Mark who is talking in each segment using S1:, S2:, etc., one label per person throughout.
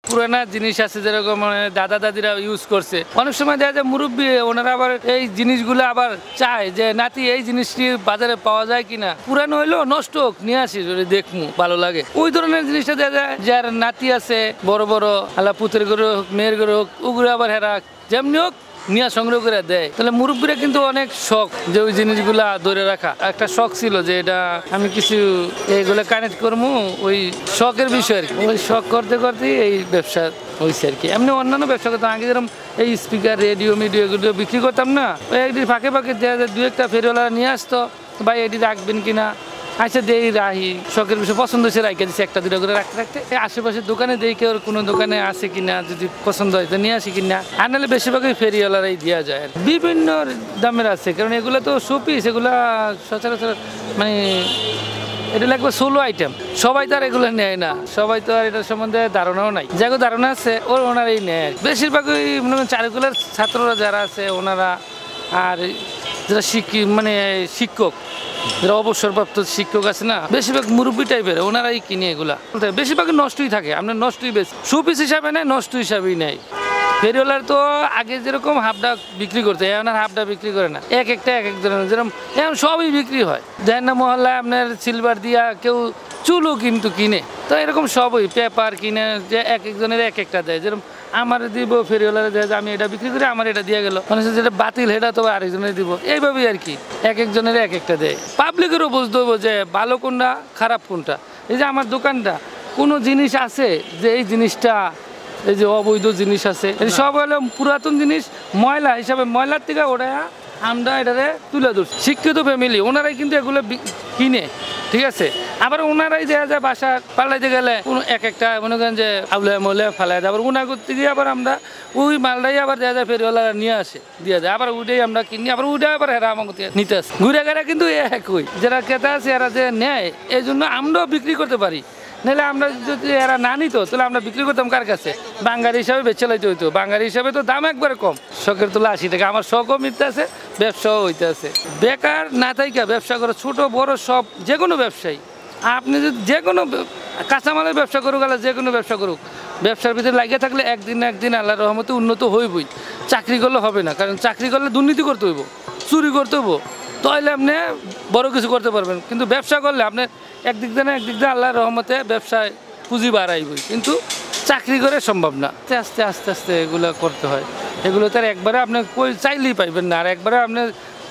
S1: পুরানা জিনিস আছে যেরকম দাদা দাদিরা ইউজ করছে, অনেক সময় দেখা যায় মুরব্বী ওনারা আবার এই জিনিসগুলো আবার চায় যে নাতি এই জিনিসটি বাজারে পাওয়া যায় কিনা, পুরানো হইলেও নষ্ট হোক নিয়ে আসি দেখমু ভালো লাগে, ওই ধরনের জিনিসটা দেখা যায়। যার নাতি আছে বড় বড় আল্লাহ পুতের করে হোক মেয়ের করে হোক, ওগুলো আবার হেরা যেমনি হোক নিয়ে সংগ্রহ করে দেয়। তাহলে মুরব্বীরা কিন্তু অনেক শখ যে ওই জিনিসগুলা ধরে রাখা, একটা শখ ছিল যে এটা আমি কিছু এইগুলো কানেক্ট করবো, ওই শখের বিষয় আর কি। ওই শখ করতে করতে এই ব্যবসা হয়েছে আর কি। এমনি অন্যান্য ব্যবসা করতাম আগে, যেরকম এই স্পিকার রেডিও মিডিও এগুলো বিক্রি করতাম না, ওই একদিন ফাঁকে ফাঁকে দু একটা ফেরিওয়ালা নিয়ে আসতো, ভাই এটি রাখবেন কিনা, আচ্ছা দেই রাহি, শখের বিষয় পছন্দ হয়েছে রাখে দিচ্ছে একটা দুটো করে রাখতে রাখতে আশেপাশের দোকানে দেই কেউ কোনো দোকানে আছে কিনা, যদি পছন্দ হয় তো নিয়ে আসি কিনা, আর নাহলে বেশিরভাগই ফেরিওয়ালারাই দেওয়া যায়। বিভিন্ন দামের আছে, কারণ এগুলো তো শোপিস, এগুলা সচরাচর মানে এটা লাগবে সোলো আইটেম, সবাই তো আর এগুলো নেয় না, সবাই তো আর এটার সম্বন্ধে ধারণাও নাই, যাকে ধারণা আছে ওনারাই নেয়। বেশিরভাগই চারুকলার ছাত্ররা যারা আছে ওনারা, আর যারা মানে শিক্ষক, যারা অবসরপ্রাপ্ত শিক্ষক আছে না, বেশিরভাগ মুরব্বী টাইপের ওনারাই কিনে এগুলা, বেশিরভাগ নষ্টই থাকে, আপনার নষ্টই বেশি, শোপিস হিসাবে নেয়, নষ্ট হিসাবেই নেয়। ফেরিওয়ালার তো আগে যেরকম হাফডা বিক্রি করতে, এখন আর হাফডা বিক্রি করে না, এক একটা এক এক ধরনের, যেরকম এখন সবই বিক্রি হয়। দেন না মহল্লায় আপনার সিলভার দিয়া কেউ চুলও কিন্তু কিনে, তো এরকম সবই পেপার কিনে যে এক একজনের এক একটা দেয়, যেরকম আমার দিব ফেরিওয়ালারে দেয় যে আমি এটা বিক্রি করি, আমার এটা দিয়ে গেল, মানে যেটা বাতিল সেটা তো আরেকজনের দিব, এইভাবেই আর কি এক একজনের এক একটা দেয়। পাবলিকেরও বুঝতে হবে যে ভালো কোনটা খারাপ কোনটা। এই যে আমার দোকানটা কোনো জিনিস আছে যে এই জিনিসটা এই যে অবৈধ জিনিস আছে, সব হলো পুরাতন জিনিস, ময়লা হিসাবে ময়লার থেকে ওটা আমরা এটারে তুলে ধরছি। শিক্ষিত ফ্যামিলি ওনারাই কিন্তু এগুলো কিনে, ঠিক আছে। আবার ওনারাই দেখা যায় বাসা পাল্টাইতে গেলে কোনো এক একটা মনে করেন যে আউলে মলে ফালাই দেয়, আবার ওনার করতে গিয়ে আবার আমরা ওই মালটাই আবার দেখা যায় ফেরিওয়ালারা নিয়ে আসে দিয়ে যায়, আবার ওইটাই আমরা কিনি, আবার ওইটাই আবার হেরা আমার নিতে আসে। ঘুরে ঘেরা কিন্তু একই, যারা ক্রেতা আছে এরা যে নেয়, এই জন্য আমরাও বিক্রি করতে পারি, নাহলে আমরা যদি এরা না নিত তাহলে আমরা বিক্রি করতাম কার কাছে, বাঙালি হিসাবে বেচে লাইতে হইতো, বাঙালি হিসাবে তো দাম একবারে কম, শখের তোলা 80 টাকা, আমার শখও মিটতে আছে, ব্যবসাও হইতে আছে। বেকার না থাইকা ব্যবসা করে, ছোট বড় সব যে কোনো ব্যবসায়ী, আপনি যদি যে কোনো কাঁচামালের ব্যবসা করুক, আল্লাহ যে কোনো ব্যবসা করুক, ব্যবসার ভিতরে লাগিয়ে থাকলে একদিন না একদিন আল্লাহর রহমতে উন্নত হইবই। চাকরি করলে হবে না, কারণ চাকরি করলে দুর্নীতি করতে হইব, চুরি করতে হইব, তাহলে আপনি বড় কিছু করতে পারবেন। কিন্তু ব্যবসা করলে আপনি একদিক দিয়ে আল্লাহর রহমতে ব্যবসায় পুঁজি বাড়াইবই, কিন্তু চাকরি করে সম্ভব না। আস্তে আস্তে আস্তে এগুলো করতে হয়, এগুলো তো আর একবারে আপনি কই চাইলেই পাইবেন না, আর একবারে আপনি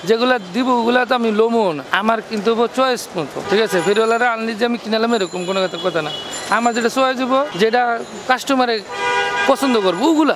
S1: যেগুলো দিব ওগুলো তো আমি লোমো না, আমার কিন্তু চয়েস মতো, ঠিক আছে। ফেরিওয়ালারা আনলি যে আমি কিনালাম এরকম কোনো কথা না, আমার যেটা চয়েস দিব, যেটা কাস্টমারে পছন্দ করবো ওগুলা